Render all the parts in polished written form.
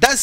10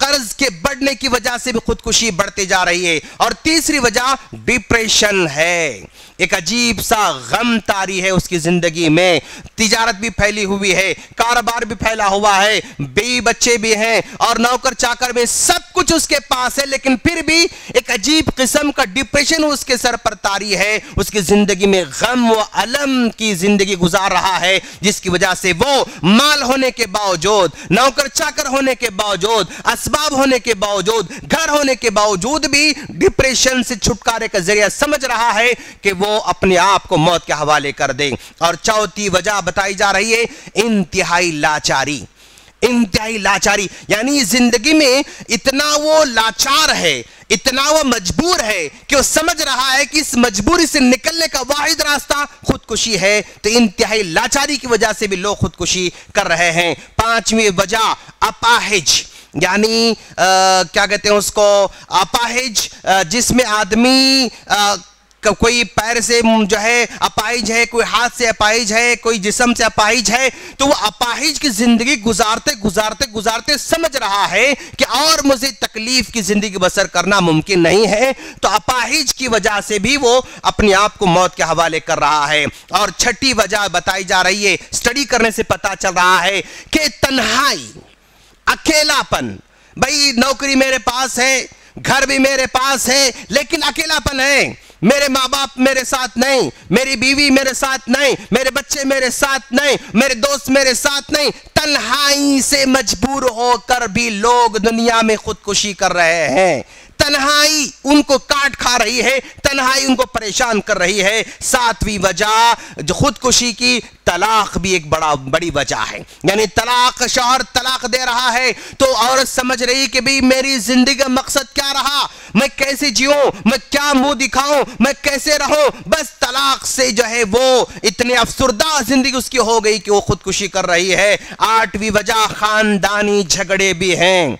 قرض کے بڑھنے کی وجہ سے بھی خودکشی بڑھتی جا رہی ہے. اور تیسری وجہ ڈپریشن ہے. ایک عجیب سا غم طاری ہے اس کی زندگی میں. تجارت بھی پھیلی ہوئی ہے, کاروبار بھی پھیلا ہوا ہے, بیوی بچے بھی ہیں, اور نوکر چاکر میں سب کچھ اس کے پاس ہے, لیکن پھر بھی ایک عجیب قسم کا ڈپریشن اس کے سر پر طاری ہے. اس کی زندگی میں غم و الم کی زندگی گزار رہا ہے, جس کی وجہ سے وہ مال ہونے کے باوجود, نوکر چاکر ہونے کے باوجود, اسباب ہونے کے باوجود, گھر ہونے کے باوجود بھی ڈپریشن سے چھٹکارے کا ذریعہ سمجھ رہا ہے کہ وہ اپنے آپ کو موت کے حوالے کر دے. اور چوتھی وجہ بتائی جا رہی ہے انتہائی لاچاری. انتہائی لاچاری یعنی زندگی میں اتنا وہ لاچار ہے, اتنا وہ مجبور ہے کہ وہ سمجھ رہا ہے کہ اس مجبوری سے نکلنے کا واحد راستہ خودکشی ہے. تو انتہائی لاچاری کی وجہ سے بھی لوگ خودکشی کر رہے ہیں. پانچویں وجہ اپاہج, یعنی کیا کہتے ہیں اس کو, اپاہج جس میں آدمی کوئی پیر سے جو ہے اپاہج ہے, کوئی ہاتھ سے اپاہج ہے, کوئی جسم سے اپاہج ہے. تو وہ اپاہج کی زندگی گزارتے گزارتے گزارتے سمجھ رہا ہے کہ اور مجھے تکلیف کی زندگی بسر کرنا ممکن نہیں ہے. تو اپاہج کی وجہ سے بھی وہ اپنے آپ کو موت کے حوالے کر رہا ہے. اور چھٹی وجہ بتائی جا رہی ہے, سٹڈی کرنے سے پتا چل رہا ہے کہ تنہائی, اکیلا پن. بھئی نوکری میرے پاس ہے, گھر بھی میرے پاس ہے, لیکن اکیلا پن ہے. میرے ماں باپ میرے ساتھ نہیں, میری بیوی میرے ساتھ نہیں, میرے بچے میرے ساتھ نہیں, میرے دوست میرے ساتھ نہیں. تنہائی سے مجبور ہو کر بھی لوگ دنیا میں خودکشی کر رہے ہیں. تنہائی ان کو کاٹ کھا رہی ہے, تنہائی ان کو پریشان کر رہی ہے. ساتویں وجہ جو خودکشی کی, طلاق بھی ایک بڑی وجہ ہے. یعنی طلاق, شوہر طلاق دے رہا ہے تو عورت سمجھ رہی کہ بھی میری زندگی کا مقصد کیا رہا, میں کیسے جیوں, میں کیا منہ دکھاؤں, میں کیسے رہوں. بس طلاق سے جو ہے وہ اتنے افسردہ زندگی اس کی ہو گئی کہ وہ خودکشی کر رہی ہے. آٹھویں وجہ خاندانی جھگڑے بھی ہیں.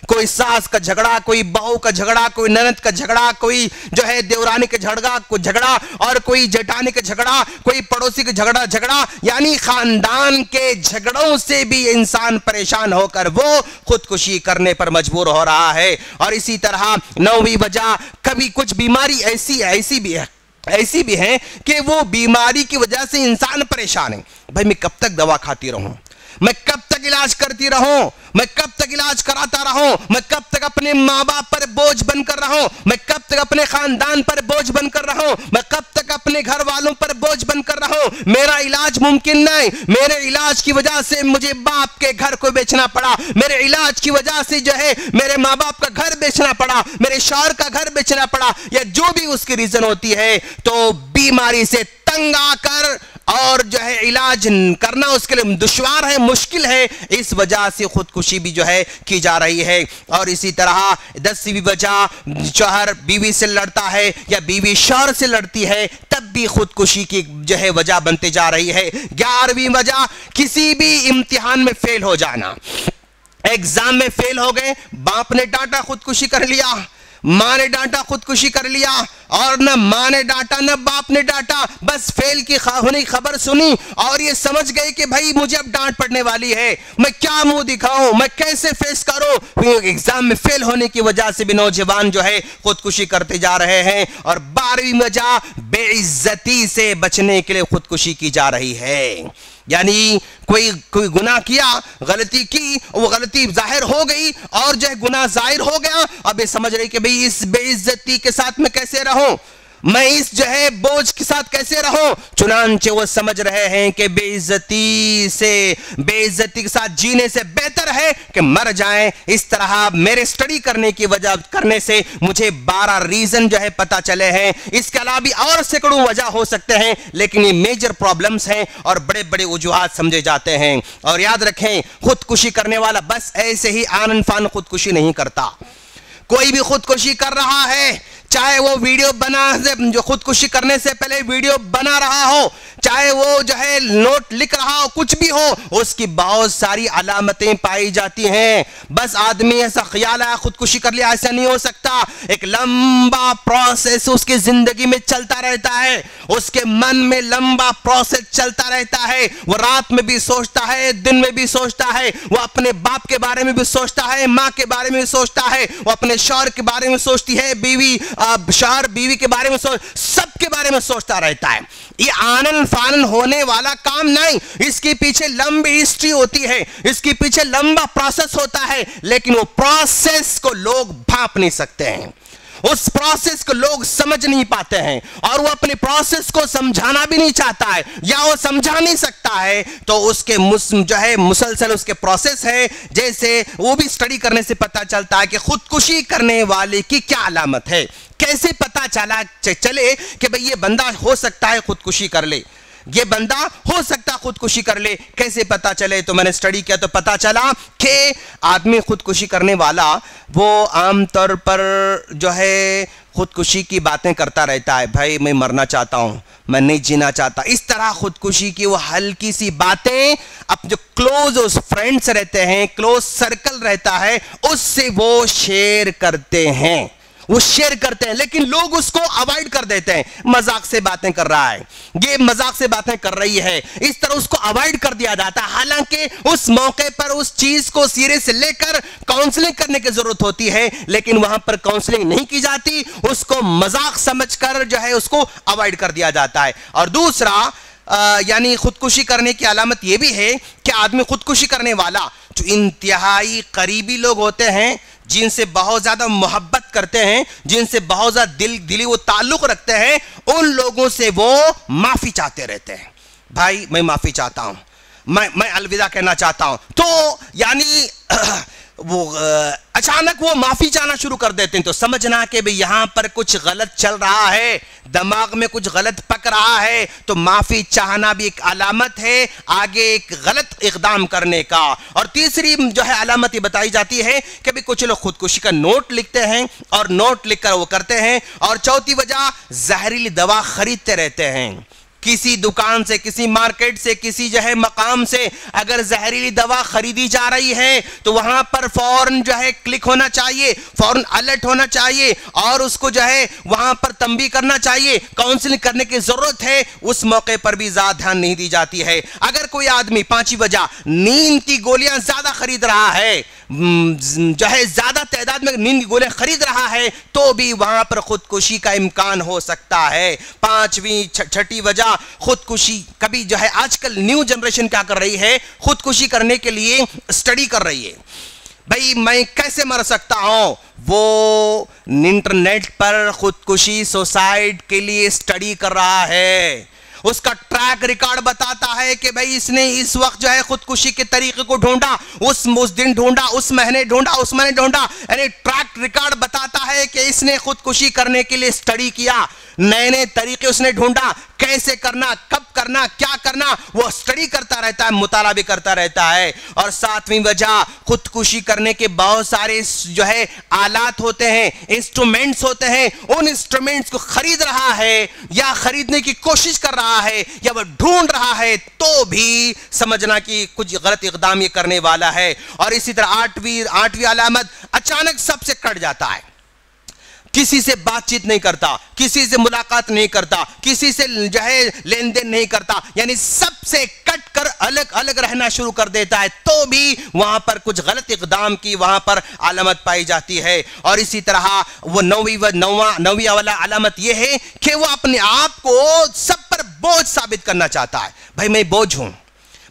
کوئی ساس کا جھگڑا, کوئی بہو کا جھگڑا, کوئی نند کا جھگڑا, کوئی جو ہے دیورانی کا جھگڑا, اور کوئی جٹانی کا جھگڑا, کوئی پڑوسی کا جھگڑا. یعنی خاندان کے جھگڑوں سے بھی انسان پریشان ہو کر وہ خودکشی کرنے پر مجبور ہو رہا ہے. اور اسی طرح نویں وجہ, کبھی کچھ بیماری ایسی بھی ہے کہ وہ بیماری کی وجہ سے انسان پریشان ہے. بھائی میں کب تک دوا کھاتی رہوں, میں کب تک علاج کرتی رہوں, میں کب تک علاج کراتا رہوں, میں کب تک اپنے ماں باپ پر بوجھ بن کر رہوں, میں کب تک اپنے خاندان پر بوجھ بن کر رہوں, میں کب تک اپنے گھر والوں پر بوجھ بن کر رہوں. میرا علاج ممکن نہیں, میرے علاج کی وجہ سے مجھے باپ کے گھر کو بیچنا پڑا, میرے علاج کی وجہ سے جو ہے میرے ماں باپ کا گھر بیچنا پڑا, میرے شوہر کا گھر بیچنا پڑا, یا جو بھی اس کی ریزن ہوتی ہے. تو بیماری سے تنگ آ کر اور جو ہے علاج کرنا اس کے لیے دشوار ہے, مشکل ہے, اس وجہ سے خودکشی بھی جو ہے کی جا رہی ہے. اور اسی طرح 10ویں وجہ, شوہر بیوی سے لڑتا ہے یا بیوی شوہر سے لڑتی ہے, تب بھی خودکشی کی جو ہے وجہ بنتے جا رہی ہے. 11ویں وجہ, کسی بھی امتحان میں فیل ہو جانا. ایگزام میں فیل ہو گئے, باپ نے ڈانٹا خودکشی کر لیا, ماں نے ڈانٹا خودکشی کر لیا, اور نہ ماں نے ڈانٹا نہ باپ نے ڈانٹا, بس فیل کی ہونے کی خبر سنی اور یہ سمجھ گئے کہ بھائی مجھے اب ڈانٹ پڑنے والی ہے, میں کیا منہ دکھاؤں, میں کیسے فیس کروں. ایگزام میں فیل ہونے کی وجہ سے بھی نوجوان جو ہے خودکشی کرتے جا رہے ہیں. اور 12ویں وجہ, بے عزتی سے بچنے کے لیے خودکشی کی جا رہی ہے. یعنی کوئی گناہ کیا, غلطی کی, وہ غلطی ظاہر ہو گئی اور جو ہے گناہ ظاہر ہو گیا, اب یہ سمجھ رہی کہ بھئی اس بے عزتی کے ساتھ میں کیسے رہوں, میں اس جو ہے بوجھ کے ساتھ کیسے رہوں. چنانچہ وہ سمجھ رہے ہیں کہ بے عزتی کے ساتھ جینے سے بہتر ہے کہ مر جائیں. اس طرح میرے سٹڈی کرنے سے مجھے 12 ریزن جو ہے پتا چلے ہیں. اس کے علاوہ بھی اور سینکڑوں وجہ ہو سکتے ہیں, لیکن یہ میجر پرابلمز ہیں اور بڑے بڑے وجوہات سمجھے جاتے ہیں. اور یاد رکھیں, خودکشی کرنے والا بس ایسے ہی آنن فان خودکشی نہیں کرتا. کوئی بھی خودکشی کر رہا ہے, چاہے وہ ویڈیو جو خودکشی کرنے سے پہلے ویڈیو بنا رہا ہو, چاہے وہ جو ہے نوٹ لکھ رہا ہو، کچھ بھی ہو، اس کی بہت ساری علامتیں پائی جاتی ہیں. بس آدمی ایسا خیال ہے خودکشی کر لیا، ایسا نہیں ہو سکتا. ایک لمبا پروسیس اس کی زندگی میں چلتا رہتا ہے، اس کے من میں لمبا پروسیس چلتا رہتا ہے. وہ رات میں بھی سوچتا ہے، دن میں بھی سوچتا ہے، وہ اپنے باپ کے بارے میں بھی سوچتا ہے، ماں کے بارے میں بھی سوچتا ہے، وہ اپنے شوہر کے بارے میں سوچتی ہے، شوہر بیوی کے بارے میں سب کے بارے میں سوچتا رہتا ہے. یہ آنن فانن ہونے والا کام نہیں، اس کے پیچھے لمبی ہسٹری ہوتی ہے، اس کے پیچھے لمبا پروسیس ہوتا ہے. لیکن وہ پروسیس کو لوگ بھانپ نہیں سکتے ہیں، اس پروسیس کو لوگ سمجھ نہیں پاتے ہیں، اور وہ اپنے پروسیس کو سمجھانا بھی نہیں چاہتا ہے، یا وہ سمجھا نہیں سکتا ہے. تو اس کے جو ہے مسلسل اس کے پروسیس ہے. جیسے وہ بھی اسٹڈی کرنے سے پتا چلتا ہے کہ خودکشی کرنے والے کی کیا علامت ہے. کیسے پتا چلے کہ بھئی یہ بندہ ہو سکتا ہے خودکشی کر لے، یہ بندہ ہو سکتا خودکشی کر لے. کیسے پتا چلے؟ تو میں نے اسٹڈی کیا تو پتا چلا کہ آدمی خودکشی کرنے والا وہ عام طور پر جو ہے خودکشی کی باتیں کرتا رہتا ہے. بھائی میں مرنا چاہتا ہوں، میں نہیں جینا چاہتا. اس طرح خودکشی کی وہ ہلکی سی باتیں اب جو کلوز فرینڈز رہتے ہیں، کلوز سرکل رہتا ہے، اس سے وہ شیئر کرتے ہیں، لیکن لوگ اس کو اوائڈ کر دیتے ہیں. مذاق سے باتیں کر رہا ہے، یہ مذاق سے باتیں کر رہی ہے، اس طرح اس کو اوائڈ کر دیا جاتا ہے. حالانکہ اس موقع پر اس چیز کو سیرے سے لے کر کاؤنسلنگ کرنے کی ضرورت ہوتی ہے، لیکن وہاں پر کاؤنسلنگ نہیں کی جاتی، اس کو مذاق سمجھ کر جو ہے اس کو اوائڈ کر دیا جاتا ہے. اور دوسرا یعنی خودکشی کرنے کی علامت یہ بھی ہے کہ آدمی خودکشی کرنے والا جو انتہائی قریبی لوگ ہوتے ہیں، جن سے بہت زیادہ محبت کرتے ہیں، جن سے بہت زیادہ دلی وہ تعلق رکھتے ہیں، ان لوگوں سے وہ معافی چاہتے رہتے ہیں. بھائی میں معافی چاہتا ہوں، میں الوداع کہنا چاہتا ہوں. تو یعنی وہ اچانک وہ معافی چاہنا شروع کر دیتے ہیں، تو سمجھنا کہ بھئی یہاں پر کچھ غلط چل رہا ہے، دماغ میں کچھ غلط پک رہا ہے. تو معافی چاہنا بھی ایک علامت ہے آگے ایک غلط اقدام کرنے کا. اور تیسری جو ہے علامت یہ بتائی جاتی ہے کہ بھی کچھ لوگ خودکشی کا نوٹ لکھتے ہیں اور نوٹ لکھ کر وہ کرتے ہیں. اور چوتھی وجہ زہریلی دوا خریدتے رہتے ہیں. کسی دکان سے، کسی مارکیٹ سے، کسی جو ہے مقام سے اگر زہریلی دوا خریدی جا رہی ہے تو وہاں پر فوراً جو ہے کلک ہونا چاہیے، فوراً الرٹ ہونا چاہیے، اور اس کو جو ہے وہاں پر تنبیہ کرنا چاہیے، کاؤنسلنگ کرنے کی ضرورت ہے. اس موقع پر بھی زیادہ دھیان نہیں دی جاتی ہے. اگر کوئی آدمی پانچویں وجہ نیند کی گولیاں زیادہ خرید رہا ہے، جو ہے زیادہ تعداد میں نیند کی گولیاں خرید رہا ہے، تو بھی وہاں پر خودکشی کا امکان ہو سکتا ہے. پانچویں چھٹی وجہ خودکشی کبھی جو ہے آج کل نیو جنریشن کیا کر رہی ہے، خودکشی کرنے کے لیے اسٹڈی کر رہی ہے. بھئی میں کیسے مر سکتا ہوں؟ وہ انٹرنیٹ پر خودکشی سوسائڈ کے لیے اسٹڈی کر رہا ہے. اس کا ٹریک ریکارڈ بتاتا ہے کہ بھئی اس نے اس وقت جو ہے خودکشی کے طریقے کو ڈھونڈا، اس دن ڈھونڈا، اس مہینے ڈھونڈا، اس مہینے ڈھونڈا. یعنی ٹریک ریکارڈ بتاتا ہے کہ اس نے خودکشی کرنے کے لیے اسٹڈی کیا، نئے نئے طریقے اس نے ڈھونڈا، کیسے کرنا، کب کرنا، کیا کرنا، وہ اسٹڈی کرتا رہتا ہے، مطالعہ بھی کرتا رہتا ہے. اور ساتویں وجہ خودکشی کرنے کے بہت سارے جو ہے آلات ہوتے ہیں، انسٹرومنٹس ہوتے ہیں. ان انسٹرومنٹس کو خرید رہا ہے یا خریدنے کی کوشش کر رہا ہے یا وہ ڈھونڈ رہا ہے، تو بھی سمجھنا کہ کچھ غلط اقدام یہ کرنے والا ہے. اور اسی طرح آٹھویں علامت اچانک سب سے کٹ جاتا ہے، کسی سے بات چیت نہیں کرتا، کسی سے ملاقات نہیں کرتا، کسی سے جو ہے لین دین نہیں کرتا، یعنی سب سے کٹ کر الگ الگ رہنا شروع کر دیتا ہے، تو بھی وہاں پر کچھ غلط اقدام کی وہاں پر علامت پائی جاتی ہے. اور اسی طرح وہ نویں والا علامت یہ ہے کہ وہ اپنے آپ کو سب پر بوجھ ثابت کرنا چاہتا ہے. بھائی میں بوجھ ہوں،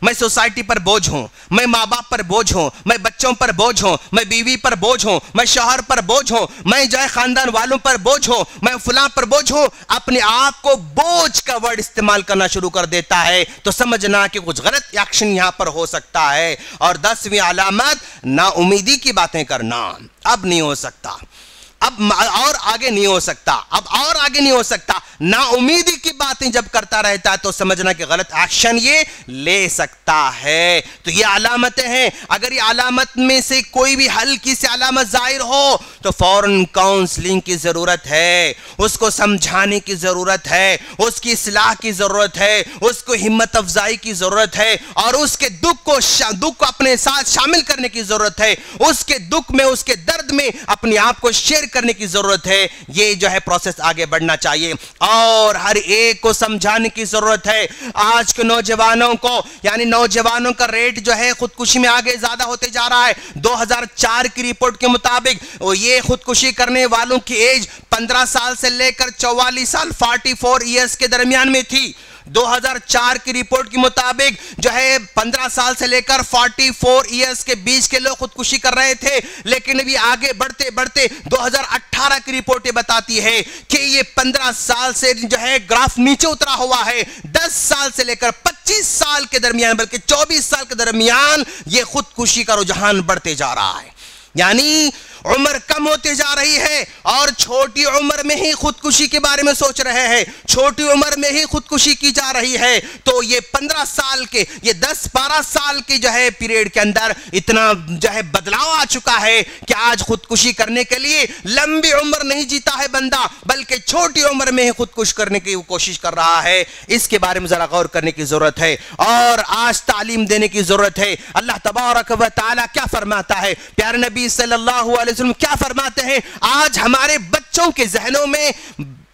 میں سوسائٹی پر بوجھ ہوں، میں ماں باپ پر بوجھ ہوں، میں بچوں پر بوجھ ہوں، میں بیوی پر بوجھ ہوں، میں شوہر پر بوجھ ہوں، میں جو ہے خاندان والوں پر بوجھ ہوں، میں فلاں پر بوجھ ہوں. اپنے آپ کو بوجھ کا ورڈ استعمال کرنا شروع کر دیتا ہے، تو سمجھنا کہ کچھ غلط ایکشن یہاں پر ہو سکتا ہے. اور 10ویں علامت نا امیدی کی باتیں کرنا. اب نہیں ہو سکتا، اب اور آگے نہیں ہو سکتا، اب اور آگے نہیں ہو سکتا، نا امیدی کی باتیں جب کرتا رہتا ہے تو سمجھنا کہ غلط ایکشن یہ لے سکتا ہے۔ تو یہ علامتیں ہیں، اگر یہ علامت میں سے کوئی بھی ہلکی سی علامت ظاہر ہو تو فوراً کاؤنسلنگ کی ضرورت ہے، اس کو سمجھانے کی ضرورت ہے، اس کی اصلاح کی ضرورت ہے، اس کو ہمت افزائی کی ضرورت ہے، اور اس کے دکھ کو اپنے ساتھ شامل کرنے کی ضرورت ہے، اس کے دکھ میں، اس کے درد میں اپنے آپ کو شیئر کرنے کی ضرورت ہے۔ یہ جو ہے پروسیس آگے بڑھنا چاہیے اور ہر ایک کو سمجھانے کی ضرورت ہے۔ آج کے نوجوانوں کو، یعنی نوجوانوں کا ریٹ جو ہے خودکشی میں آگے زیادہ ہوتے جا رہا ہے۔ 2004 کی رپورٹ کے مطابق یہ خودکشی کرنے والوں کی ایج 15 سال سے لے کر 44 سال 44 ایئرز کے درمیان میں تھی۔ 2004 کی رپورٹ کے مطابق جو ہے 15 سال سے لے کر 44 ایئرز کے بیچ کے لوگ خودکشی کر رہے تھے، لیکن ابھی آگے بڑھتے بڑھتے 2018 کی رپورٹ بتاتی ہے کہ یہ 15 سال سے جو ہے گراف نیچے اترا ہوا ہے۔ 10 سال سے لے کر 25 سال کے درمیان، بلکہ 24 سال کے درمیان یہ خودکشی کا رجحان بڑھتے جا رہا ہے۔ یعنی عمر کم ہوتے جا رہی ہے اور چھوٹی عمر میں ہی خودکشی کے بارے میں سوچ رہے ہیں، چھوٹی عمر میں ہی خودکشی کی جا رہی ہے۔ تو یہ 15 سال کے، یہ 10-12 سال کے جو ہے پیریڈ کے اندر اتنا جو ہے بدلاؤ آ چکا ہے کہ آج خودکشی کرنے کے لیے لمبی عمر نہیں جیتا ہے بندہ، بلکہ چھوٹی عمر میں ہی خودکش کرنے کی کوشش کر رہا ہے۔ اس کے بارے میں ذرا غور کرنے کی ضرورت ہے اور آج تعلیم دینے کی ضرورت ہے۔ اللہ تبارک و تعالی کیا فرماتا ہے، پیارے نبی صلی اللہ علیہ وسلم کیا فرماتے ہیں، آج ہمارے بچوں کے ذہنوں میں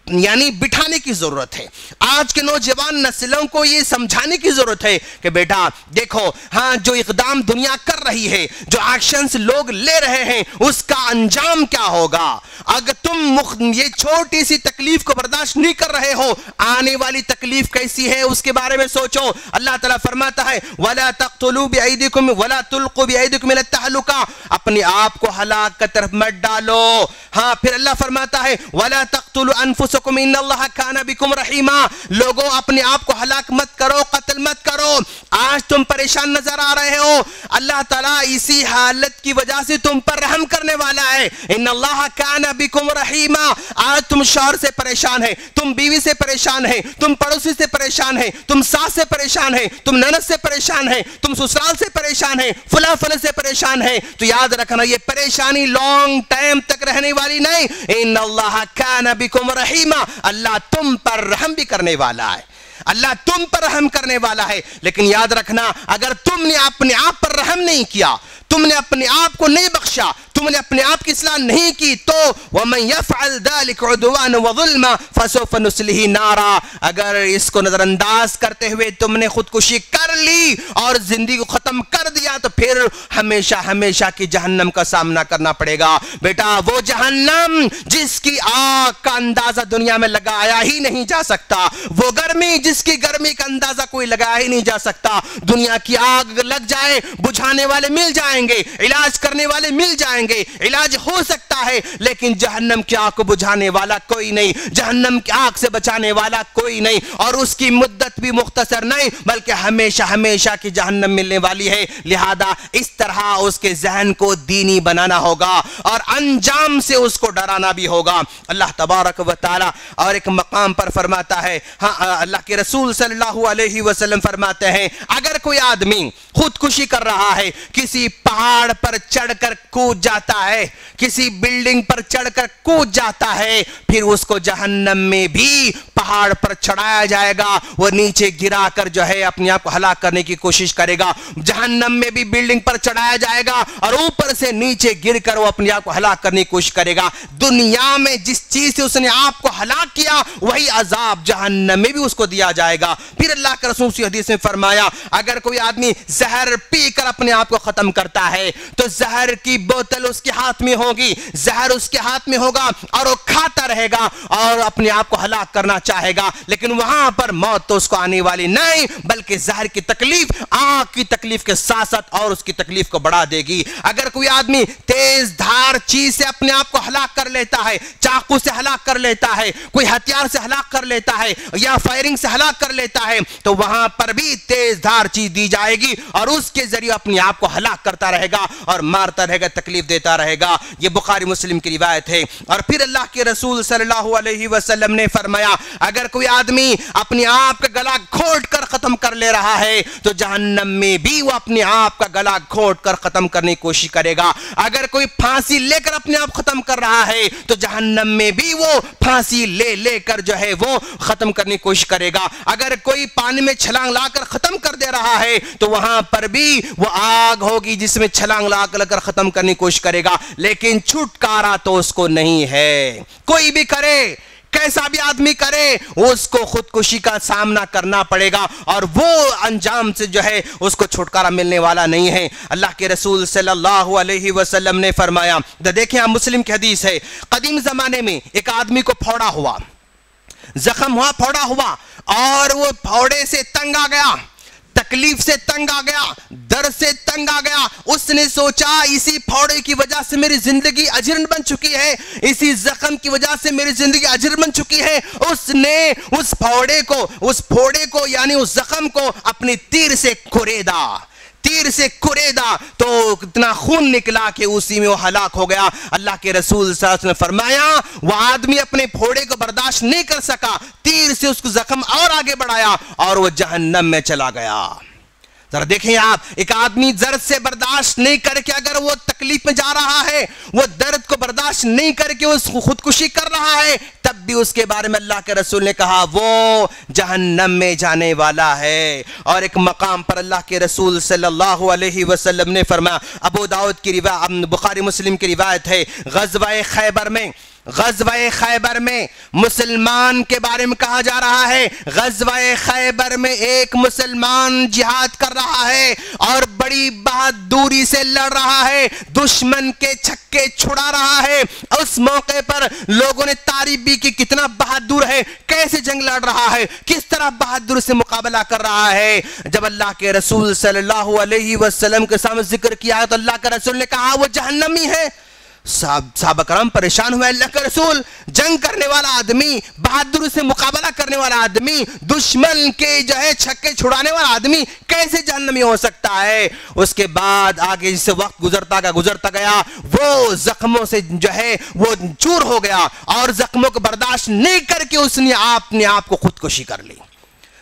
یعنی بٹھانے کی ضرورت ہے۔ آج کے نوجوان نسلوں کو یہ سمجھانے کی ضرورت ہے کہ بیٹا دیکھو، ہاں جو اقدام دنیا کر رہی ہے، جو ایکشنز لوگ لے رہے ہیں، اس کا انجام کیا ہوگا۔ اگر تم یہ چھوٹی سی تکلیف کو برداشت نہیں کر رہے ہو، آنے والی تکلیف کیسی ہے اس کے بارے میں سوچو۔ اللہ تعالیٰ فرماتا ہے وَلَا تَقْتُلُوا بِأَيْدِكُمْ وَلَا تُلْقُوا بِأَيْدِكُمْ إِلَى التَّهْلُكَةِ، اپنے آپ کو ہلاک کی طرف مت ڈالو۔ ہاں پھر اللہ فرماتا ہے وَلَا تَقْتُلُوا أَنفُسَكُمْ إِنَّ اللَّهَ كَانَ بِكُمْ رَحِيمًا، لوگوں اپنے آپ کو ہلاک مت کرو، قتل مت کرو۔ آج تم پریشان نظر آ رہے ہو، اللہ تعالیٰ اسی حالت کی وجہ سے تم پر رحم کرنے والا ہے۔ ان اللہ کان بکم رحیما، آج تم شوہر سے پریشان ہے، تم بیوی سے پریشان ہے، تم پڑوسی سے پریشان ہے، تم ساس سے پریشان ہے، تم نند سے پریشان ہے، تم سسرال سے پریشان ہے، فلاں فلاں سے پریشان ہے، تو یاد رکھنا یہ پریشانی لانگ ٹائم تک رہنے والی نہیں۔ ان اللہ کان بکم رحیما، اللہ تم پر رحم بھی کرنے والا ہے، اللہ تم پر رحم کرنے والا ہے۔ لیکن یاد رکھنا اگر تم نے اپنے آپ پر رحم نہیں کیا، تم نے اپنے آپ کو نہیں بخشا، تم نے اپنے آپ کی اصلاح نہیں کی، تو وَمَنْ يَفْعَلْ ذَلِكَ عُدْوَانًا وَظُلْمًا فَسَوْفَ نُصْلِهِ نَارًا، اگر اس کو نظر انداز کرتے ہوئے تم نے خودکشی کر لی اور زندگی کو ختم کر دیا تو پھر ہمیشہ ہمیشہ کی جہنم کا سامنا کرنا پڑے گا۔ بیٹا وہ جہنم جس کی آگ کا اندازہ دنیا میں لگایا ہی نہیں جا سکتا، وہ گرمی جس کی گرمی کا اندازہ کوئی لگایا ہی نہیں جا سکتا، دنیا کی آگ لگ جائے بجھانے والے مل جائیں گے، علاج کرنے والے مل جائیں گے، علاج ہو سکتا ہے، لیکن جہنم کی آگ کو بجھانے والا کوئی نہیں، جہنم کی آگ سے بچانے والا کوئی نہیں، اور اس کی مدت بھی مختصر نہیں بلکہ ہمیشہ ہمیشہ کی جہنم ملنے والی ہے۔ لہذا اس طرح اس کے ذہن کو دینی بنانا ہوگا اور انجام سے اس کو ڈرانا بھی ہوگا۔ اللہ تبارک و تعالی اور ایک مقام پر فرماتا ہے، ہاں اللہ کے رسول صلی اللہ علیہ وسلم فرماتے ہیں اگر کوئی آدمی خودکشی کر رہا ہے، کسی پہاڑ پر چڑھ کر کود جاتا ہے، کسی بلڈنگ پر چڑھ کر کود جاتا ہے، پھر اس کو جہنم میں بھی پہاڑ پر چڑھایا جائے گا، وہ نیچے گرا کر جو ہے اپنے آپ کو ہلاک کرنے کی کوشش کرے گا، جہنم میں بھی بلڈنگ پر چڑھایا جائے گا اور اوپر سے نیچے گر کر وہ اپنے آپ کو ہلاک کرنے کی کوشش کرے گا۔ دنیا میں جس چیز سے اس نے آپ کو ہلاک کیا وہی عذاب جہنم میں بھی اس کو دیا جائے گا۔ پھر اللہ کے رسول صلی اللہ علیہ وسلم نے فرمایا اگر کوئی آدمی زہر پی کر اپنے آپ کو ختم کرتا ہے تو زہر کی بوتل اس کے ہاتھ میں ہوگی، زہر اس کے ہاتھ میں ہوگا اور وہ کھاتا رہے گا اور اپنے آپ کو ہلاک کرنا چاہے گا، لیکن وہاں پر موت تو اس کو آنے والی نہیں بلکہ زہر کی تکلیف آگ کی تکلیف کے ساتھ ساتھ اور اس کی تکلیف کو بڑھا دے گی۔ اگر کوئی آدمی تیز دھار چیز سے اپنے آپ کو ہلاک کر لیتا ہے، چاقو سے ہلاک کر لیتا ہے، کوئی ہتھیار سے ہلاک کر لیتا ہے یا فائرنگ سے ہلاک کر لیتا ہے تو وہاں پر بھی تیز دھار چیز دی جائے گی اور اس کے ذریعے اپنے آپ کو ہلاک کرتا رہے گا اور مارتا رہے گا، تکلیف دیتا رہے گا۔ یہ بخاری مسلم کی روایت ہے۔ اور پھر اللہ کے رسول صلی اللہ علیہ وسلم نے فرمایا اگر کوئی آدمی اپنے آپ کا گلا گھونٹ کر ختم کر لے رہا ہے تو جہنم میں بھی وہ اپنے آپ کا گلا گھونٹ کر ختم کرنے کی کوشش کرے گا۔ اگر کوئی پھانسی لے کر اپنے آپ ختم کر رہا ہے تو جہنم میں بھی وہ پھانسی لے کر جو ہے وہ ختم کرنے کی کوشش کرے گا۔ اگر کوئی پانی میں چھلانگ لا کر ختم کر دے رہا ہے تو وہاں پر بھی وہ آگ ہوگی جس میں چھلانگ لا کر ختم کرنے کی کوشش کرے گا، لیکن چھٹکارا تو اس کو نہیں ہے۔ کوئی بھی کرے، کیسا بھی آدمی کرے، اس کو خودکشی کا سامنا کرنا پڑے گا اور وہ انجام سے جو ہے اس کو چھٹکارا ملنے والا نہیں ہے۔ اللہ کے رسول صلی اللہ علیہ وسلم نے فرمایا، دیکھیں آپ مسلم کی حدیث ہے، قدیم زمانے میں ایک آدمی کو پھوڑا ہوا، زخم ہوا، پھوڑا ہوا، اور وہ پھوڑے سے تنگ آ گیا، تکلیف سے تنگ آ گیا، درد سے تنگ آ گیا۔ اس نے سوچا اسی پھوڑے کی وجہ سے میری زندگی اجرن بن چکی ہے، اسی زخم کی وجہ سے میری زندگی اجرن بن چکی ہے۔ اس نے اس پھوڑے کو یعنی اس زخم کو اپنی تیر سے کریدا تو اتنا خون نکلا کہ اسی میں وہ ہلاک ہو گیا۔ اللہ کے رسول صلی اللہ علیہ وسلم نے فرمایا وہ آدمی اپنے پھوڑے کو برداشت نہیں کر سکا، تیر سے اس کو زخم اور آگے بڑھایا اور وہ جہنم میں چلا گیا۔ ذرا دیکھیں آپ، ایک آدمی درد سے برداشت نہیں کر کے اگر وہ تکلیف میں جا رہا ہے، وہ درد کو برداشت نہیں کر کے اس خودکشی کر رہا ہے، تب بھی اس کے بارے میں اللہ کے رسول نے کہا وہ جہنم میں جانے والا ہے۔ اور ایک مقام پر اللہ کے رسول صلی اللہ علیہ وسلم نے فرمایا، ابو داؤد کی روایت، بخاری مسلم کی روایت ہے، غزوہ خیبر میں مسلمان کے بارے میں کہا جا رہا ہے، غزوہ خیبر میں ایک مسلمان جہاد کر رہا ہے اور بڑی بہادری سے لڑ رہا ہے، دشمن کے چھکے چھڑا رہا ہے۔ اس موقع پر لوگوں نے تعریف بھی کی کتنا بہادر ہے، کیسے جنگ لڑ رہا ہے، کس طرح بہادر سے مقابلہ کر رہا ہے۔ جب اللہ کے رسول صلی اللہ علیہ وسلم کے سامنے ذکر کیا تو اللہ کے رسول نے کہا وہ جہنمی ہے۔ صحابہ کرام پریشان ہوئے، اللہ کے رسول، جنگ کرنے والا آدمی، بہادر سے مقابلہ کرنے والا آدمی، دشمن کے جو ہے چھکے چھڑانے والا آدمی کیسے جہنمی ہو سکتا ہے؟ اس کے بعد آگے جس سے وقت گزرتا گیا وہ زخموں سے جو ہے وہ چور ہو گیا اور زخموں کو برداشت نہیں کر کے اس نے اپنے آپ کو خودکشی کر لی۔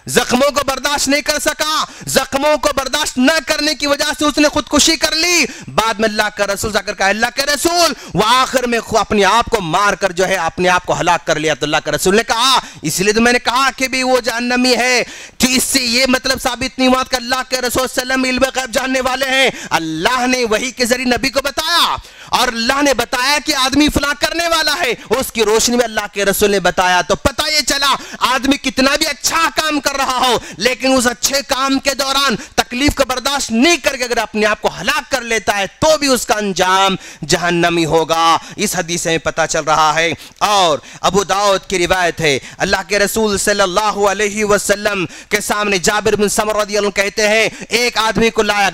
زخموں کو برداشت نہیں کر سکا، زخموں کو برداشت نہ کرنے کی وجہ سے اس نے خودکشی کر لی۔ بعد میں اللہ کا رسول جا کر کہا اللہ کے رسول، وہ آخر میں اپنے آپ کو مار کر جو ہے اپنے آپ کو ہلاک کر لیا۔ تو اللہ کا رسول نے کہا اس لیے تو میں نے کہا کہ بھی وہ جہنمی ہے، کہ اس سے یہ مطلب ثابت نہیں ہوا کہ اللہ کے رسول صلی اللہ علیہ وسلم علم غیب جاننے والے ہیں۔ اللہ نے وحی کے ذریعے نبی کو بتایا اور اللہ نے بتایا کہ آدمی فلاں کرنے والا ہے، اس کی روشنی میں اللہ کے رسول نے بتایا تو پتہ یہ چلا آدمی کتنا بھی اچھا کام کر رہا ہو لیکن اس اچھے کام کے دوران تکلیف کو برداشت نہیں کر کے اگر اپنے آپ کو ہلاک کر لیتا ہے تو بھی اس کا انجام جہنمی ہوگا۔ اس حدیث میں پتہ چل رہا ہے۔ اور ابو داؤد کی روایت ہے، اللہ کے رسول صلی اللہ علیہ وسلم کے سامنے جابر بن سمرہ رضی اللہ عنہ کہتے ہیں ایک آدمی کو لایا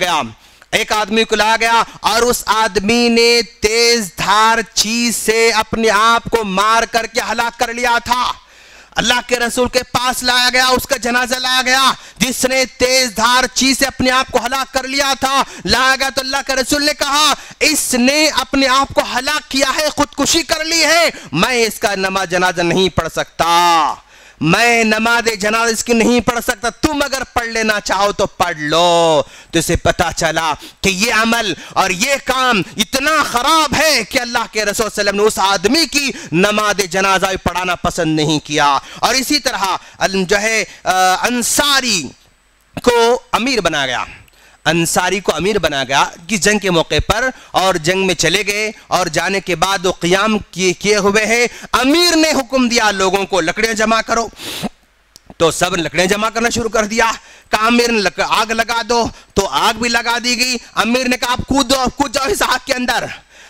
گیا اور اس آدمی نے تیز دھار چیز سے اپنے آپ کو مار کر کے ہلاک کر لیا تھا۔ اللہ کے رسول کے پاس لایا گیا، اس کا جنازہ لایا گیا جس نے تیز دھار چیز سے اپنے آپ کو ہلاک کر لیا تھا۔ لایا گیا تو اللہ کے رسول نے کہا اس نے اپنے آپ کو ہلاک کیا ہے، خودکشی کر لی ہے، میں اس کا نماز جنازہ نہیں پڑھ سکتا، میں نماز جنازہ اس کی نہیں پڑھ سکتا، تم اگر پڑھ لینا چاہو تو پڑھ لو۔ تو اسے پتا چلا کہ یہ عمل اور یہ کام اتنا خراب ہے کہ اللہ کے رسول صلی اللہ علیہ وسلم نے اس آدمی کی نماز جنازہ پڑھانا پسند نہیں کیا۔ اور اسی طرح جو ہے انصاری کو امیر بنا گیا کہ جنگ کے موقع پر، اور جنگ میں چلے گئے اور جانے کے بعد وہ قیام کیے ہوئے ہیں۔ امیر نے حکم دیا لوگوں کو لکڑیاں جمع کرو، تو سب لکڑیاں جمع کرنا شروع کر دیا۔ کہا امیر نے آگ لگا دو، تو آگ بھی لگا دی گئی۔ امیر نے کہا آپ کود جاؤ اس آگ کے اندر،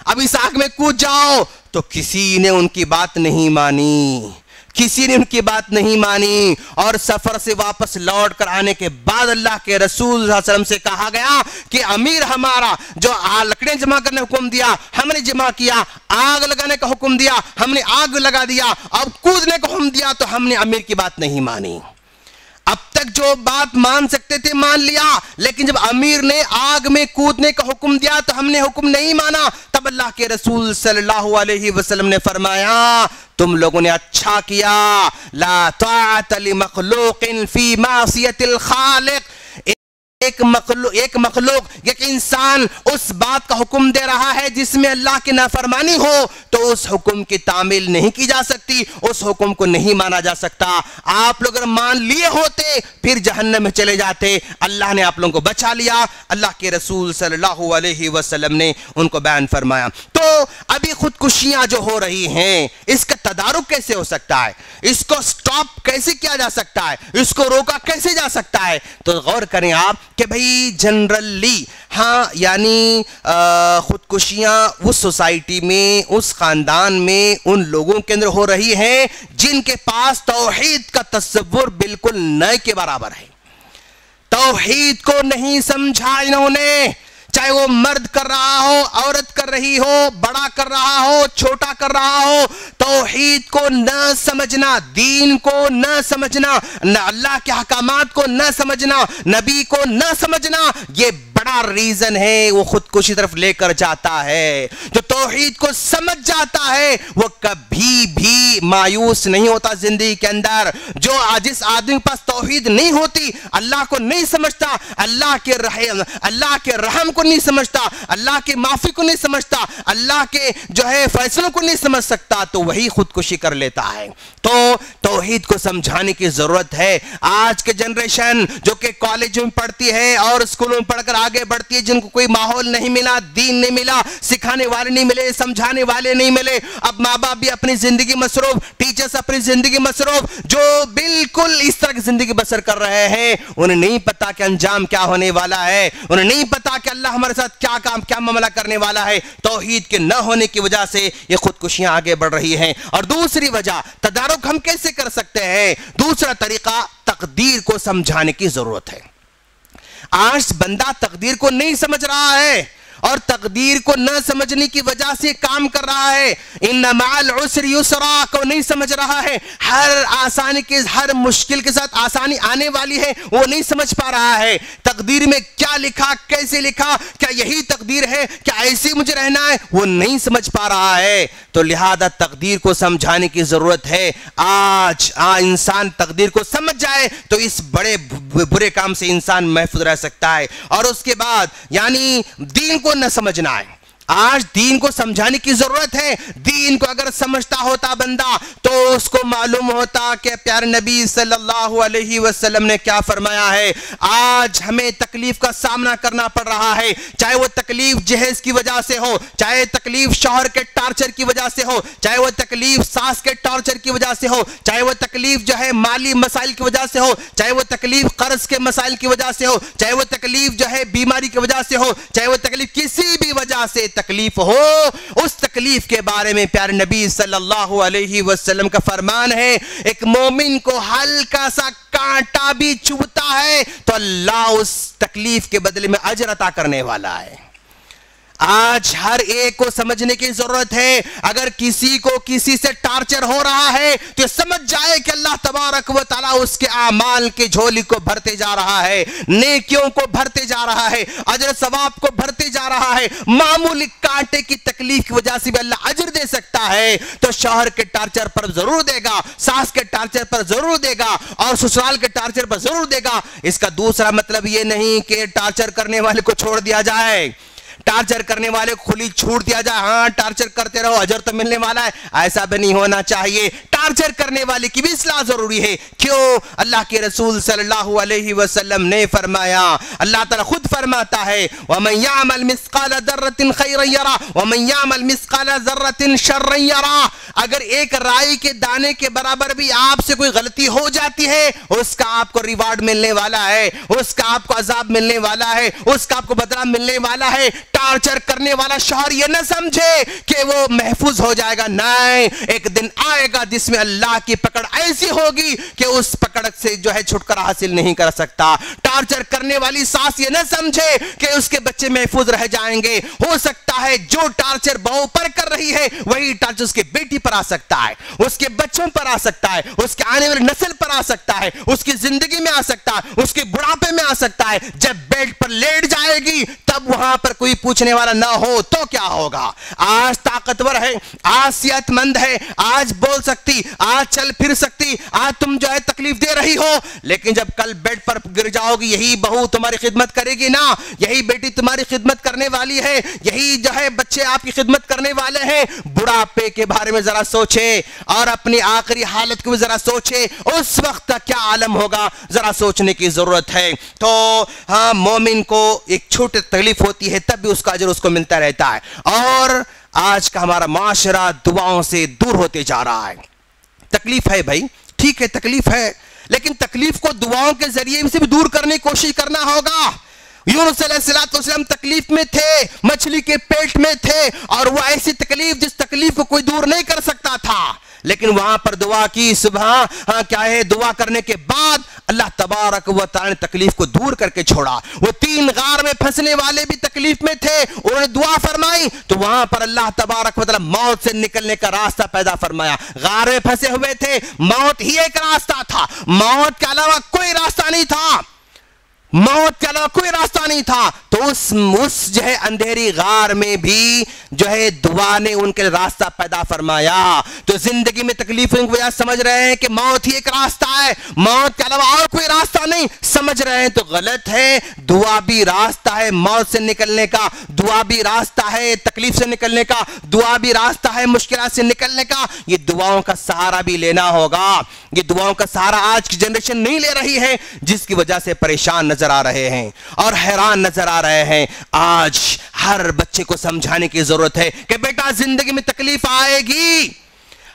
اب اس آگ میں کود جاؤ، تو کسی نے ان کی بات نہیں مانی، اور سفر سے واپس لوٹ کر آنے کے بعد اللہ کے رسول صلی اللہ علیہ وسلم سے کہا گیا کہ امیر ہمارا جو لکڑیاں جمع کرنے کا حکم دیا ہم نے جمع کیا، آگ لگانے کا حکم دیا ہم نے آگ لگا دیا، اب کودنے کا حکم دیا تو ہم نے امیر کی بات نہیں مانی۔ اب تک جو بات مان سکتے تھے مان لیا، لیکن جب امیر نے آگ میں کودنے کا حکم دیا تو ہم نے حکم نہیں مانا۔ تب تب اللہ کے رسول صلی اللہ علیہ وسلم نے فرمایا تم لوگوں نے اچھا کیا، لا طاعت لمخلوق فی معصیت الخالق، ایک مخلوق ایک انسان اس بات کا حکم دے رہا ہے جس میں اللہ کی نافرمانی ہو تو اس حکم کی تعمیل نہیں کی جا سکتی، اس حکم کو نہیں مانا جا سکتا۔ آپ لوگ اگر مان لیے ہوتے پھر جہنم میں چلے جاتے، اللہ نے آپ لوگوں کو بچا لیا۔ اللہ کے رسول صلی اللہ علیہ وسلم نے ان کو بیان فرمایا۔ تو ابھی خودکشیاں جو ہو رہی ہیں اس کا تدارک کیسے ہو سکتا ہے، اس کو سٹاپ کیسے کیا جا سکتا ہے، اس کو روکا کیسے جا سکتا ہے؟ تو غور کریں آپ کہ بھئی جنرلی ہاں یعنی خودکشیاں اس سوسائٹی میں، اس خاندان میں ان لوگوں کے اندر ہو رہی ہیں جن کے پاس توحید کا تصور بالکل نئے کے برابر ہے۔ توحید کو نہیں سمجھا انہوں نے، چاہے وہ مرد کر رہا ہو، عورت کر رہی ہو، بڑا کر رہا ہو، چھوٹا کر رہا ہو، توحید کو نہ سمجھنا، دین کو نہ سمجھنا، نہ اللہ کے احکامات کو نہ سمجھنا، نبی کو نہ سمجھنا، یہ بڑا ریزن ہے وہ خودکشی طرف لے کر جاتا ہے۔ جو توحید کو سمجھ جاتا ہے وہ کبھی بھی مایوس نہیں ہوتا زندگی کے اندر۔ جو جس آدمی کے پاس توحید نہیں ہوتی، اللہ کو نہیں سمجھتا، اللہ کے رحم کو نہیں سمجھتا، اللہ کے معافی کو نہیں سمجھتا، اللہ کے جو ہے فیصلوں کو نہیں سمجھ سکتا، تو وہی خودکشی کر لیتا ہے۔ تو توحید کو سمجھانے کی ضرورت ہے۔ آج کے جنریشن جو کہ کالجوں میں پڑھتی ہے اور اسکولوں میں پڑھ کر آگے بڑھتی ہے، جن کو کوئی ماحول نہیں ملا، دین نہیں ملا، سکھانے والے نہیں ملے، سمجھانے والے نہیں ملے، اب ماں باپ بھی اپنی زندگی مصروف، ٹیچرز اپنی زندگی مصروف، جو بالکل اس طرح کی زندگی بسر کر رہے ہیں، انہیں نہیں پتا کہ انجام کیا ہونے والا ہے، انہیں نہیں پتا کہ اللہ ہمارے ساتھ کیا معاملہ کرنے والا ہے۔ توحید کے نہ ہونے کی وجہ سے یہ خودکشیاں آگے بڑھ رہی ہیں۔ اور دوسری وجہ تدارک ہم کیسے کر سکتے ہیں؟ دوسرا طریقہ تقدیر کو سمجھانے کی ضرورت ہے۔ آج بندہ تقدیر کو نہیں سمجھ رہا ہے اور تقدیر کو نہ سمجھنے کی وجہ سے کام کر رہا ہے۔ ان مع العسر یسرا کو نہیں سمجھ رہا ہے، ہر مشکل کے ساتھ آسانی آنے والی ہے وہ نہیں سمجھ پا رہا ہے۔ تقدیر میں کیا لکھا، کیسے لکھا، کیا یہی تقدیر ہے، کیا ایسے مجھے رہنا ہے، وہ نہیں سمجھ پا رہا ہے۔ تو لہذا تقدیر کو سمجھانے کی ضرورت ہے۔ آج انسان تقدیر کو سمجھ جائے تو اس بڑے برے کام سے انسان محفوظ رہ سکتا ہے۔ اور اس کے بعد یعنی دین کو نہ سمجھنا ہے۔ آج دین کو سمجھانے کی ضرورت ہے۔ دین کو اگر سمجھتا ہوتا بندہ تو اس کو معلوم ہوتا کہ پیارے نبی صلی اللہ علیہ وسلم نے کیا فرمایا ہے۔ آج ہمیں تکلیف کا سامنا کرنا پڑ رہا ہے، چاہے وہ تکلیف جہیز کی وجہ سے ہو، چاہے تکلیف شوہر کے ٹارچر کی وجہ سے ہو، چاہے وہ تکلیف ساس کے ٹارچر کی وجہ سے ہو، چاہے وہ تکلیف جو ہے مالی مسائل کی وجہ سے ہو، چاہے وہ تکلیف قرض کے مسائل کی وجہ سے ہو، چاہے وہ تکلیف جو ہے بیماری کی وجہ سے ہو، چاہے وہ تکلیف کسی بھی وجہ سے تکلیف ہو، اس تکلیف کے بارے میں پیارے نبی صلی اللہ علیہ وسلم کا فرمان ہے، ایک مومن کو ہلکا سا کانٹا بھی چبھتا ہے تو اللہ اس تکلیف کے بدلے میں اجر عطا کرنے والا ہے۔ آج ہر ایک کو سمجھنے کی ضرورت ہے۔ اگر کسی کو کسی سے ٹارچر ہو رہا ہے تو سمجھ جائے کہ اللہ تبارک و تعالیٰ اس کے اعمال کی جھولی کو بھرتے جا رہا ہے، نیکیوں کو بھرتے جا رہا ہے، اجر ثواب کو بھرتے جا رہا ہے۔ معمولی کانٹے کی تکلیف کی وجہ سے بھی اللہ اجر دے سکتا ہے، تو شوہر کے ٹارچر پر ضرور دے گا، ساس کے ٹارچر پر ضرور دے گا، اور سسرال کے ٹارچر پر ضرور دے گا۔ اس کا دوسرا مطلب یہ نہیں کہ ٹارچر کرنے والے کو چھوڑ دیا جائے، ٹارچر کرنے والے کو کھلی چھوٹ دیا جائے، ہاں ٹارچر کرتے رہو اجر تو ملنے والا ہے، ایسا بھی نہیں ہونا چاہیے۔ ٹارچر کرنے والے کی بھی اصلاح ضروری ہے۔ کیوں؟ اللہ کے رسول صلی اللہ علیہ وسلم نے فرمایا، اللہ تعالیٰ خود فرماتا ہے وَمَنْ يَعْمَلْ مِثْقَالَ ذَرَّةٍ خَيْرًا يَرَهُ وَمَنْ يَعْمَلْ مِثْقَالَ ذَرَّةٍ شَرًّا يَرَهُ۔ اگر ایک رائی کے دانے کے برابر بھی آپ سے کوئی غلطی ہو جاتی ہے، اس کا آپ کو ریوارڈ ملنے والا ہے، اس کا آپ کو عذاب ملنے والا ہے، اس کا آپ کو بدلہ ملنے والا ہے۔ ٹارچر کرنے والا شوہر یہ نہ سمجھے کہ وہ محفوظ ہو جائے گا، نہیں، ایک دن آئے گا جس میں اللہ کی پکڑ ایسی ہوگی کہ اس پکڑ سے جو ہے چھٹکارا حاصل نہیں کر سکتا۔ ٹارچر کرنے والی ساس یہ نہ سمجھے کہ اس کے بچے محفوظ رہ جائیں گے، ہو سکتا ہے جو ٹارچر بہو پر کر رہی ہے وہی ٹارچر اس کے بیٹی پر آ سکتا ہے، اس کے بچوں پر آ سکتا ہے، اس کے آنے والی نسل پر آ سکتا ہے، اس کی زندگی میں آ سکتا ہے، اس کے بڑھاپے میں آ سکتا ہے۔ جب بیڈ پر لیٹ جائے گی تب وہاں پر کوئی پوچھنے والا نہ ہو تو کیا ہوگا؟ آج طاقتور ہے، آج صحت مند ہے، آج بول سکتی، آج چل پھر سکتی، آج تم جو ہے تکلیف دے رہی ہو، لیکن جب کل بیڈ پر گر جاؤ گی یہی بہو تمہاری خدمت کرے گی نا، یہی بیٹی تمہاری خدمت کرنے والی ہے، یہی جو ہے بچے آپ کی خدمت کرنے والے ہیں۔ بڑھاپے کے بارے میں ذرا سوچے اور اپنی آخری حالت کو ذرا سوچے، اس وقت کیا عالم ہوگا، ذرا سوچنے کی ضرورت ہے۔ تو ہاں، مومن کو ایک چھوٹی تکلیف ہوتی ہے تب بھی اس کا اجر اس کو ملتا رہتا ہے، اور آج کا ہمارا معاشرہ دعاؤں سے دور ہوتے جا رہا ہے۔ تکلیف ہے بھائی، ٹھیک ہے تکلیف ہے، لیکن تکلیف کو دعاؤں کے ذریعے سے بھی دور کرنے کی کوشش کرنا ہوگا۔ یونس علیہ السلام تکلیف میں تھے، مچھلی کے پیٹ میں تھے، اور وہ ایسی تکلیف جس تکلیف کو کوئی دور نہیں کر سکتا تھا، لیکن وہاں پر دعا کی، صبح کیا ہے، دعا کرنے کے بعد اللہ تبارک و تعالی نے تکلیف کو دور کر کے چھوڑا۔ وہ 3 غار میں پھنسنے والے بھی تکلیف میں تھے، انہوں نے دعا فرمائی تو وہاں پر اللہ تبارک و تعالی موت سے نکلنے کا راستہ پیدا فرمایا۔ غار میں پھنسے ہوئے تھے، موت ہی ایک راستہ تھا، موت کے علاوہ کوئی راستہ نہیں تھا، موت کے علاوہ کوئی راستہ نہیں تھا، تو اس جو ہے اندھیری غار میں بھی جو ہے دعا نے ان کے راستہ پیدا فرمایا۔ تو زندگی میں تکلیفوں کی وجہ سمجھ رہے ہیں کہ موت ہی ایک راستہ ہے، موت کے علاوہ اور کوئی راستہ نہیں، سمجھ رہے ہیں تو غلط ہے۔ دعا بھی راستہ ہے موت سے نکلنے کا، دعا بھی راستہ ہے تکلیف سے نکلنے کا، دعا بھی راستہ ہے مشکلات سے نکلنے کا۔ یہ دعاؤں کا سہارا بھی لینا ہوگا، یہ دعاؤں کا سہارا آج کی جنریشن نہیں لے رہی ہے، جس کی وجہ سے پریشان نظر آ رہے ہیں اور حیران نظر آ رہے ہیں۔ آج ہر بچے کو سمجھانے کی ضرورت ہے کہ بیٹا زندگی میں تکلیف آئے گی،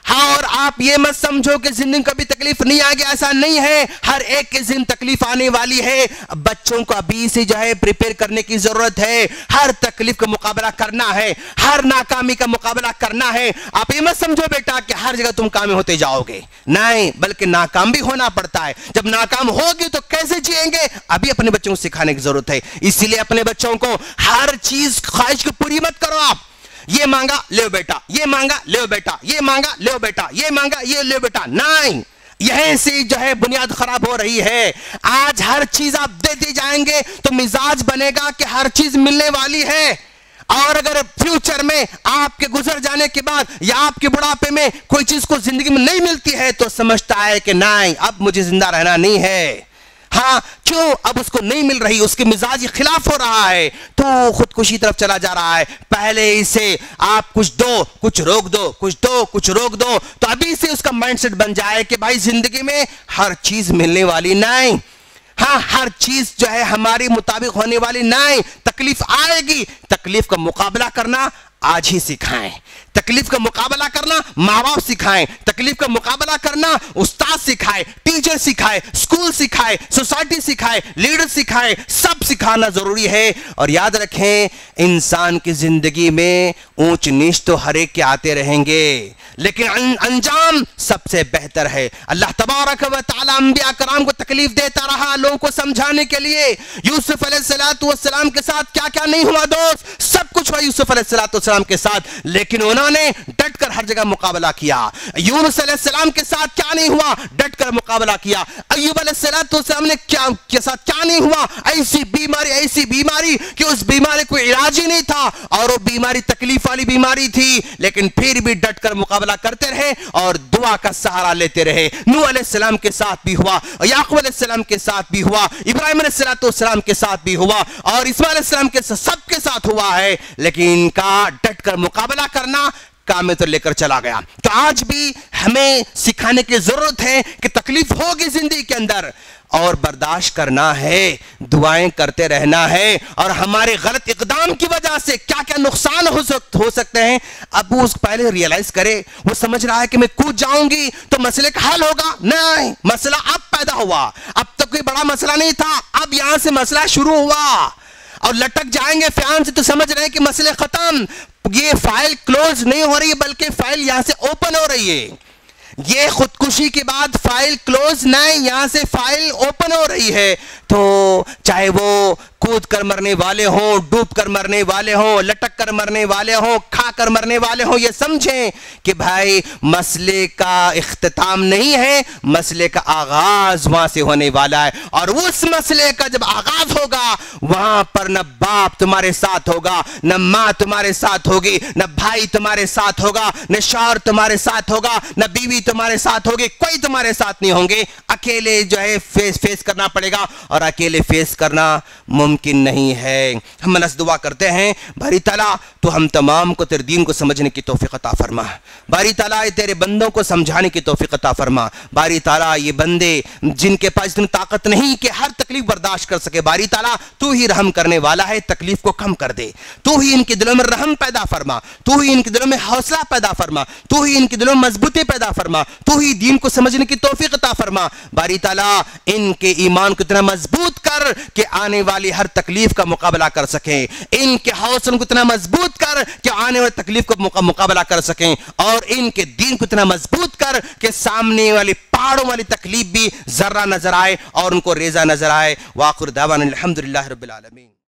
ہاں، اور آپ یہ مت سمجھو کہ زندگی کبھی تکلیف نہیں آئے گی، ایسا نہیں ہے، ہر ایک کے زندگی تکلیف آنے والی ہے۔ بچوں کو ابھی سے جو ہے پریپیئر کرنے کی ضرورت ہے، ہر تکلیف کا مقابلہ کرنا ہے، ہر ناکامی کا مقابلہ کرنا ہے۔ آپ یہ مت سمجھو بیٹا کہ ہر جگہ تم کامیاب ہوتے جاؤ گے، نہیں، بلکہ ناکام بھی ہونا پڑتا ہے۔ جب ناکام ہوگی تو کیسے جئیں گے، ابھی اپنے بچوں کو سکھانے کی ضرورت ہے۔ اسی لیے اپنے بچوں کو ہر چیز خواہش کو پوری مت کرو، آپ یہ مانگا لے بیٹا، یہ مانگا لے بیٹا، یہ مانگا لے بیٹا، یہ مانگا یہ لے بیٹا، نہیں، یہیں سے جو ہے بنیاد خراب ہو رہی ہے۔ آج ہر چیز آپ دیتے جائیں گے تو مزاج بنے گا کہ ہر چیز ملنے والی ہے، اور اگر فیوچر میں آپ کے گزر جانے کے بعد یا آپ کے بڑھاپے میں کوئی چیز کو زندگی میں نہیں ملتی ہے تو سمجھتا ہے کہ نہیں، اب مجھے زندہ رہنا نہیں ہے۔ ہاں، کیوں؟ اب اس کو نہیں مل رہی، اس کے مزاج خلاف ہو رہا ہے تو خودکشی طرف چلا جا رہا ہے۔ پہلے ہی سے آپ کچھ دو، کچھ روک دو، کچھ دو، کچھ روک دو، تو ابھی سے اس کا مائنڈ سیٹ بن جائے کہ بھائی زندگی میں ہر چیز ملنے والی نہیں، ہاں، ہر چیز جو ہے ہماری مطابق ہونے والی نہیں، تکلیف آئے گی، تکلیف کا مقابلہ کرنا آج ہی سکھائیں، تکلیف کا مقابلہ کرنا ماں باپ سکھائیں، تکلیف کا مقابلہ کرنا استاد سکھائے، ٹیچر سکھائے، اسکول سکھائے، سوسائٹی سکھائے، لیڈر سکھائے، سب سکھانا ضروری ہے۔ اور یاد رکھیں، انسان کی زندگی میں اونچ نیچ تو ہر ایک کے آتے رہیں گے، لیکن انجام سب سے بہتر ہے۔ اللہ تبارک و تعالی انبیاء کرام کو تکلیف دیتا رہا لوگوں کو سمجھانے کے لیے۔ یوسف علیہ السلام کے ساتھ کیا کیا نہیں ہوا دوست، سب کچھ ہوا یوسف علیہ السلام کے ساتھ، لیکن انہوں نے ڈٹ کر ہر جگہ مقابلہ کیا۔ یونس علیہ السلام کے ساتھ کیا نہیں ہوا، ڈٹ کر مقابلہ کیا۔ ایوب علیہ السلام نے کے ساتھ کیا نہیں ہوا، ایسی بیماری کہ اس بیماری کو علاج ہی نہیں تھا، اور وہ بیماری تکلیف والی بیماری تھی، لیکن پھر بھی ڈٹ کر مقابلہ کرتے رہے اور دعا کا سہارا لیتے رہے۔ نوح علیہ السلام کے ساتھ بھی ہوا، یعقوب علیہ السلام کے ساتھ بھی ہوا، ابراہیم علیہ السلام کے ساتھ بھی ہوا، اور اسماعیل علیہ السلام کے سب کے ساتھ ہوا ہے، لیکن ان کا ڈٹ کر مقابلہ کرنا کام میں تو لے کر چلا گیا۔ تو آج بھی ہمیں سکھانے کی ضرورت ہے کہ تکلیف ہوگی زندگی کے اندر، اور برداشت کرنا ہے، دعائیں کرتے رہنا ہے، اور ہمارے غلط اقدام کی وجہ سے کیا کیا نقصان ہو سکتے ہیں اب وہ اس پہلے ریئلائز کرے۔ وہ سمجھ رہا ہے کہ میں کود جاؤں گی تو مسئلے کا حل ہوگا، نہیں، مسئلہ اب پیدا ہوا، اب تک کوئی بڑا مسئلہ نہیں تھا، اب یہاں سے مسئلہ شروع ہوا، اور لٹک جائیں گے فیان سے تو سمجھ رہے ہیں کہ مسئلے ختم، یہ فائل کلوز نہیں ہو رہی ہے بلکہ فائل یہاں سے اوپن ہو رہی ہے۔ یہ خودکشی کے بعد فائل کلوز نہیں، یہاں سے فائل اوپن ہو رہی ہے۔ تو چاہے وہ کود کر مرنے والے ہوں، ڈوب کر مرنے والے ہوں، لٹک کر مرنے والے ہوں، کھا کر مرنے والے ہوں، یہ سمجھیں کہ بھائی مسئلے کا اختتام نہیں ہے، مسئلے کا آغاز وہاں سے ہونے والا ہے، اور اس مسئلے کا جب آغاز ہوگا وہاں پر نہ باپ تمہارے ساتھ ہوگا، نہ ماں تمہارے ساتھ ہوگی، نہ بھائی تمہارے ساتھ ہوگا، نہ شوہر تمہارے ساتھ ہوگا، نہ بیوی تمہارے ساتھ ہوگی، کوئی تمہارے ساتھ نہیں ہوں گے۔ اکیلے جو ہے فیس کرنا پڑے گا، اور اکیلے فیس کرنا ممکن نہیں ہے۔ ہم اللہ سے دعا کرتے ہیں باری تعالیٰ تو ہم تمام کو تیرے دین کو سمجھنے کی توفیق عطا فرما، باری تعالیٰ تیرے بندوں کو سمجھانے کی توفیق عطا فرما، باری تعالیٰ یہ بندے جن کے پاس اتنی طاقت نہیں کہ ہر تکلیف برداشت کر سکے، باری تعالیٰ تو ہی رحم کرنے والا ہے، تکلیف کو کم کر دے، تو ہی ان کے دلوں میں رحم پیدا فرما، تو ہی ان کے دلوں میں حوصلہ پیدا فرما، تو ہی ان کے دلوں میں مضبوطی پیدا فرما، تو ہی دین کو سمجھنے کی توفیق عطا فرما، باری تعالیٰ ان کے ایمان کو اتنا مضبوط کر کہ آنے والی ہر تکلیف کا مقابلہ کر سکیں، ان کے حوصلوں کو اتنا مضبوط کر کہ آنے والی تکلیف کو مقابلہ کر سکیں، اور ان کے دین کو اتنا مضبوط کر کہ سامنے والی پہاڑوں والی تکلیف بھی ذرہ نظر آئے اور ان کو ریزہ نظر آئے۔ وآخر دعوانا الحمدللہ رب العالمین۔